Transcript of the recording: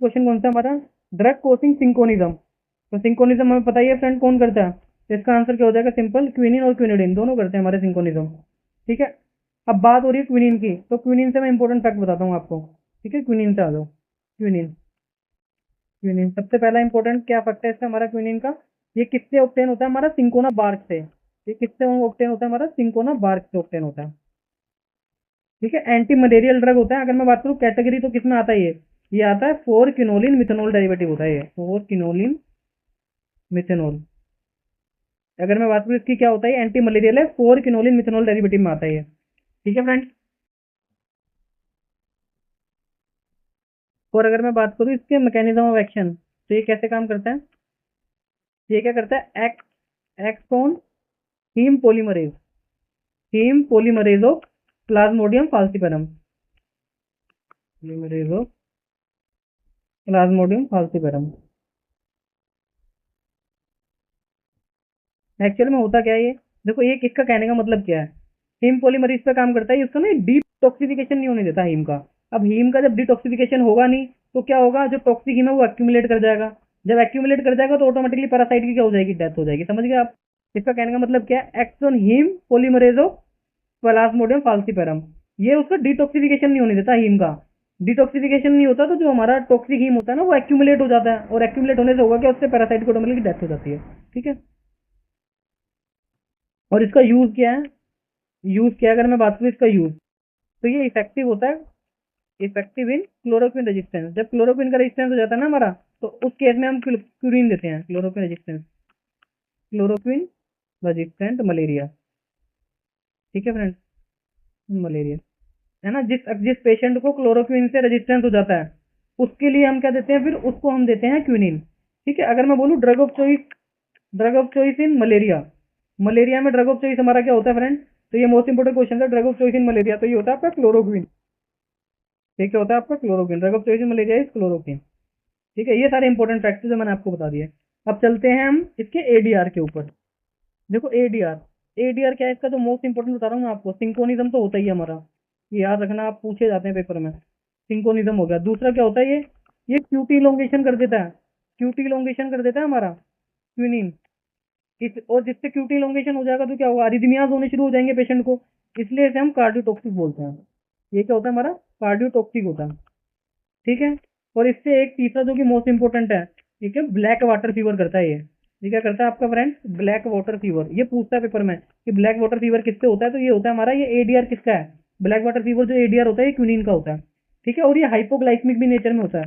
Question कौन सा हमारा, ड्रग कोसिंग सिंकोनिज्म। तो सिंकोनिज्म हमें पता ही है फ्रेंड कौन करता है, तो इसका आंसर क्या हो जाएगा, सिंपल क्विनिन और क्विनिडिन दोनों करते हैं हमारे सिंकोनिज्म। ठीक है, अब बात हो रही है क्विनिन की, तो क्विनिन से मैं इंपॉर्टेंट फैक्ट बताता हूँ आपको। ठीक है, क्विनिन से आ जाओ। क्विनिन, क्विनिन सबसे पहला इंपॉर्टेंट क्या फैक्ट है इसका हमारा क्विनिन का, ये किससे ऑब्टेन होता है हमारा, सिंकोना बार्क से। ये किससे ऑब्टेन होता है हमारा, सिंकोना बार्क से ऑब्टेन होता है। ठीक है, एंटी मलेरियल ड्रग होता है। अगर मैं बात करूँ कैटेगरी तो किसमें आता है ये आता है 4 किनोलिन मिथेनॉल डेरिवेटिव होता है ये 4 किनोलिन मिथेनॉल। अगर मैं बात करूँ इसकी क्या होता है, एंटी मलेरियल है, 4 किनोलिन मिथेनॉल डेरिवेटिव में आता है ये। ठीक है फ्रेंड्स, और अगर मैं बात करूँ इसके मैकेनिज्म ऑफ एक्शन, तो ये कैसे काम करता है, ये क्या करता है, act on heme polymerase, heme polymerase of plasmodium falciparum, polymerase of plasmodium falciparum. Actual में होता क्या है ये, देखो ये किसका कहने का मतलब क्या है, हीम पॉलीमरेज पे काम करता है, इसका ना डिटॉक्सिफिकेशन नहीं होने देता हीम का। अब हीम का जब डिटॉक्सिफिकेशन होगा नहीं तो क्या होगा, जो टॉक्सिक हीम है वो एक्यूमुलेट कर जाएगा। जब एक्यूमुलेट कर जाएगा तो ऑटोमेटिकली पैरासाइट की क्या हो जाएगी, डेथ हो जाएगी। समझ गए आप, इसका कहने का मतलब क्या है, act on heme polymerase of plasmodium falciparum. ये उसका डिटॉक्सिफिकेशन नहीं होने देता हीम का। डिटॉक्सिफिकेशन नहीं होता तो जो हमारा टॉक्सिक हीम होता है ना वो एक्यूमुलेट हो जाता है, और एक्यूमुलेट होने से होगा क्या, उससे पैरासाइट को ऑटोमेटिकली डेथ हो जाती है। ठीक है, और इसका यूज क्या है, यूज क्या है, अगर मैं बात करूँ इसका यूज, तो ये इफेक्टिव होता है, इफेक्टिव इन क्लोरोक्विन रेजिस्टेंस। जब क्लोरोक्विन का रेजिस्टेंस हो जाता है ना हमारा, तो उस केस में हम क्यूरिन देते हैं, chloroquine resistance, chloroquine resistant malaria. ठीक है फ्रेंड्स, मलेरिया है ना, जिस जिस पेशेंट को क्लोरोक्विन से रेजिस्टेंस हो जाता है उसके लिए हम क्या देते हैं, फिर उसको हम देते हैं क्विनिन। ठीक है, अगर मैं बोलूँ drug of choice, drug of choice in malaria, malaria में ड्रग ऑफ चॉइस हमारा क्या होता है फ्रेंड, तो ये मोस्ट इंपोर्टेंट क्वेश्चन है, drug of choice in malaria, तो ये होता है आपका क्लोरोक्विन। ये क्या होता है आपका, chloroquine, drug of choice in malaria is chloroquine. ठीक है, ये सारे इंपॉर्टेंट फैक्ट जो मैंने आपको बता दिए। अब चलते हैं हम इसके एडीआर के ऊपर। देखो एडीआर, एडीआर क्या है इसका, जो मोस्ट इंपोर्टेंट बता रहा हूँ मैं आपको, सिंक्रोनिज्म तो होता ही है हमारा, ये याद रखना, आप पूछे जाते हैं पेपर में। सिंक्रोनिज्म हो गया, दूसरा क्या होता है ये क्यूटी इलोंगेशन कर देता है, क्यूटी इलोंगेशन कर देता है हमारा क्विनिन। इस और जिससे क्यूटी इलोंगेशन हो जाएगा तो क्या होगा, अरिथमियाज होने शुरू हो जाएंगे पेशेंट को, इसलिए इसे हम कार्डियोटॉक्सिक बोलते हैं। ये क्या होता है हमारा, कार्डियोटॉक्सिक होता है। ठीक है, और इससे एक तीसरा जो कि मोस्ट इंपोर्टेंट है, ठीक है, ब्लैक वाटर फीवर करता है ये क्या करता है आपका फ्रेंड, ब्लैक वाटर फीवर। ये पूछता है पेपर में कि ब्लैक वाटर फीवर किससे होता है, तो ये होता है हमारा, ये एडीआर किसका है, ब्लैक वाटर फीवर जो एडीआर होता है ये क्विनिन का होता है। ठीक है, और ये हाइपोग्लाइकमिक भी नेचर में होता है,